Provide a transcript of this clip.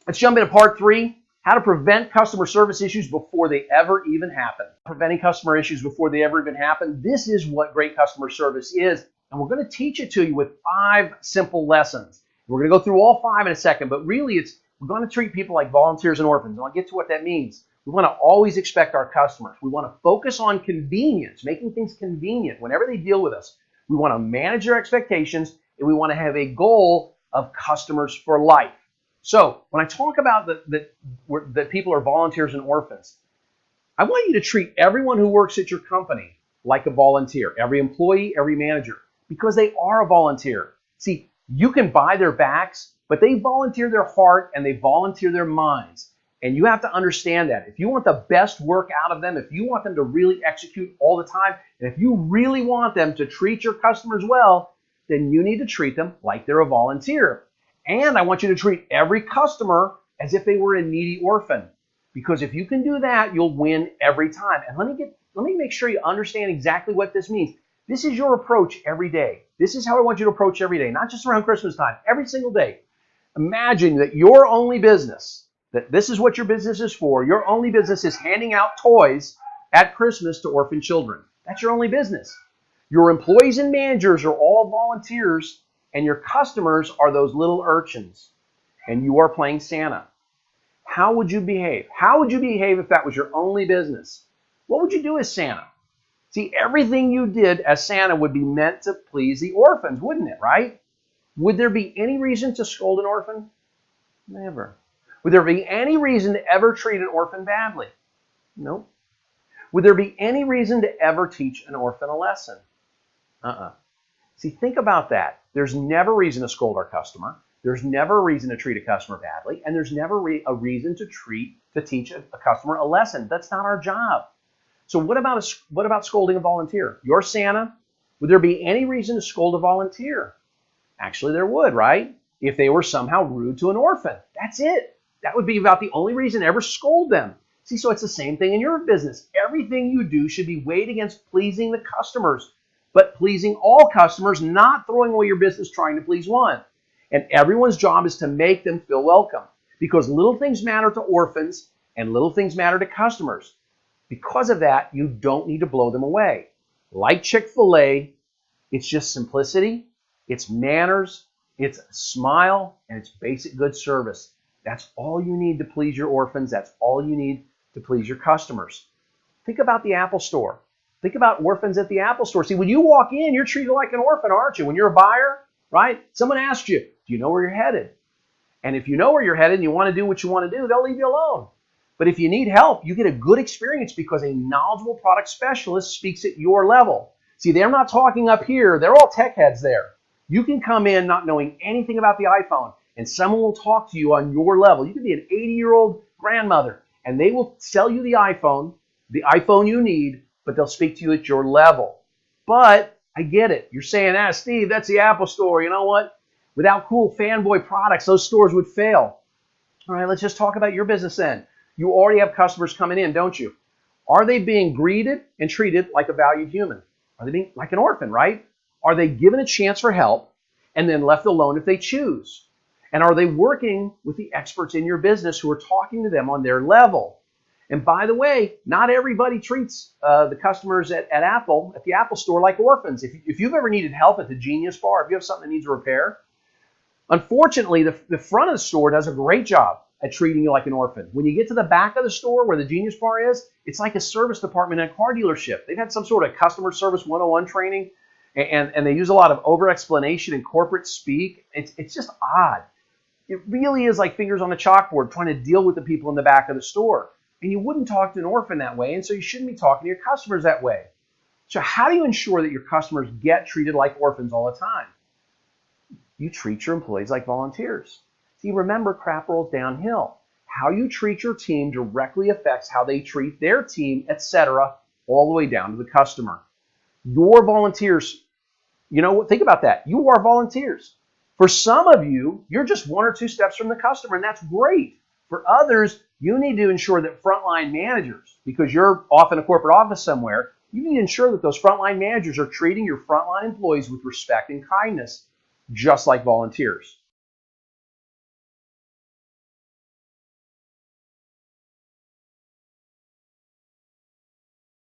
Let's jump into part 3, how to prevent customer service issues before they ever even happen. Preventing customer issues before they ever even happen. This is what great customer service is, and we're going to teach it to you with 5 simple lessons. We're going to go through all 5 in a second, but really we're going to treat people like volunteers and orphans, and I'll get to what that means. We want to always expect our customers. We want to focus on convenience, making things convenient whenever they deal with us. We want to manage their expectations, and we want to have a goal of customers for life. So when I talk about that people are volunteers and orphans, I want you to treat everyone who works at your company like a volunteer, every employee, every manager, because they are a volunteer. See, you can buy their backs, but they volunteer their heart and they volunteer their minds. And you have to understand that. If you want the best work out of them, if you want them to really execute all the time, and if you really want them to treat your customers well, then you need to treat them like they're a volunteer. And I want you to treat every customer as if they were a needy orphan. Because if you can do that, you'll win every time. And let me make sure you understand exactly what this means. This is your approach every day. This is how I want you to approach every day, not just around Christmas time, every single day. Imagine that your only business, that this is what your business is for. Your only business is handing out toys at Christmas to orphan children. That's your only business. Your employees and managers are all volunteers, and your customers are those little urchins, and you are playing Santa. How would you behave? How would you behave if that was your only business? What would you do as Santa? See, everything you did as Santa would be meant to please the orphans, wouldn't it, right? Would there be any reason to scold an orphan? Never. Would there be any reason to ever treat an orphan badly? Nope. Would there be any reason to ever teach an orphan a lesson? See, think about that. There's never a reason to scold our customer. There's never a reason to treat a customer badly. And there's never a reason to teach a customer a lesson. That's not our job. So what about scolding a volunteer? You're Santa. Would there be any reason to scold a volunteer? Actually, there would, right? If they were somehow rude to an orphan. That's it. That would be about the only reason to ever scold them. See, so it's the same thing in your business. Everything you do should be weighed against pleasing the customers, but pleasing all customers, not throwing away your business trying to please one. And everyone's job is to make them feel welcome, because little things matter to orphans and little things matter to customers. Because of that, you don't need to blow them away. Like Chick-fil-A, it's just simplicity, it's manners, it's a smile, and it's basic good service. That's all you need to please your orphans. That's all you need to please your customers. Think about the Apple Store. Think about orphans at the Apple Store. See, when you walk in, you're treated like an orphan, aren't you? When you're a buyer, right? Someone asks you, do you know where you're headed? And if you know where you're headed and you want to do what you want to do, they'll leave you alone. But if you need help, you get a good experience because a knowledgeable product specialist speaks at your level. See, they're not talking up here. They're all tech heads there. You can come in not knowing anything about the iPhone, and someone will talk to you on your level. You could be an 80-year-old grandmother, and they will sell you the iPhone you need, but they'll speak to you at your level. But I get it. You're saying, Steve, that's the Apple Store. You know what? Without cool fanboy products, those stores would fail. All right, let's just talk about your business then. You already have customers coming in, don't you? Are they being greeted and treated like a valued human? Are they being like an orphan, right? Are they given a chance for help and then left alone if they choose? And are they working with the experts in your business who are talking to them on their level? And by the way, not everybody treats the customers at the Apple Store like orphans. If you've ever needed help at the Genius Bar, if you have something that needs a repair, unfortunately, the front of the store does a great job at treating you like an orphan. When you get to the back of the store where the Genius Bar is, it's like a service department in a car dealership. They've had some sort of customer service 101 training, and they use a lot of over-explanation and corporate speak. It's just odd. It really is like fingers on a chalkboard trying to deal with the people in the back of the store. And you wouldn't talk to an orphan that way, and so you shouldn't be talking to your customers that way. So how do you ensure that your customers get treated like orphans all the time? You treat your employees like volunteers. See, remember, crap rolls downhill. How you treat your team directly affects how they treat their team, etc., all the way down to the customer. Your volunteers, think about that. You are volunteers. For some of you, you're just 1 or 2 steps from the customer, and that's great. For others, you need to ensure that frontline managers, because you're off in a corporate office somewhere, you need to ensure that those frontline managers are treating your frontline employees with respect and kindness, just like volunteers.